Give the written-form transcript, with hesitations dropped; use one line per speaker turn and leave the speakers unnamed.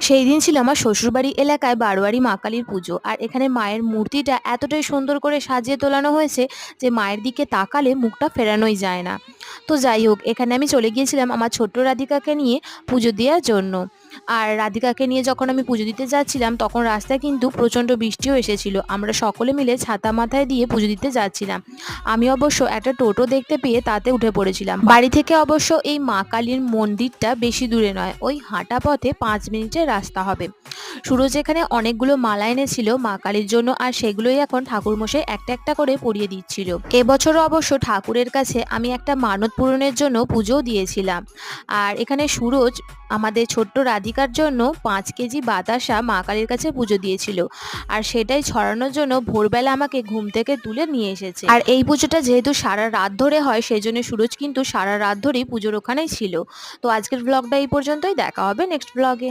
সেই দিন ছিল আমার শ্বশুরবাড়ি এলাকায় বারোয়ারি মা কালীর পুজো। আর এখানে মায়ের মূর্তিটা এতটাই সুন্দর করে সাজিয়ে তোলানো হয়েছে যে মায়ের দিকে তাকালে মুখটা ফেরানোই যায় না। তো যাই হোক, এখানে আমি চলে গিয়েছিলাম আমার ছোট্ট রাধিকাকে নিয়ে পুজো দেওয়ার জন্য। আর রাধিকাকে নিয়ে যখন আমি পুজো দিতে যাচ্ছিলাম তখন রাস্তায় কিন্তু প্রচণ্ড বৃষ্টিও এসেছিল। আমরা সকলে মিলে ছাতা মাথায় দিয়ে পুজো দিতে যাচ্ছিলাম। আমি অবশ্য একটা টোটো দেখতে পেয়ে তাতে উঠে পড়েছিলাম। বাড়ি থেকে অবশ্য এই মা কালীর মন্দিরটা বেশি দূরে নয়, ওই হাঁটা পথে 5 মিনিটের রাস্তা হবে। সুরজ এখানে অনেকগুলো মালা এনেছিল মা কালীর জন্য, আর সেগুলোই এখন ঠাকুরমশাই একটা একটা করে পরিয়ে দিচ্ছিল। এবছরও অবশ্য ঠাকুরের কাছে আমি একটা মানত পূরণের জন্য পুজোও দিয়েছিলাম। আর এখানে সুরজ আমাদের ছোট্ট রাধিকার জন্য 5 কেজি বাতাসা মা কালীর কাছে পুজো দিয়েছিল, আর সেটাই ছড়ানোর জন্য ভোরবেলা আমাকে ঘুম থেকে তুলে নিয়ে এসেছে। আর এই পুজোটা যেহেতু সারা রাত ধরে হয়, সেই জন্য সুরজ কিন্তু সারা রাত ধরেই পুজোর ওখানেই ছিল। তো আজকের ব্লগটা এই পর্যন্তই, দেখা হবে নেক্সট ব্লগে।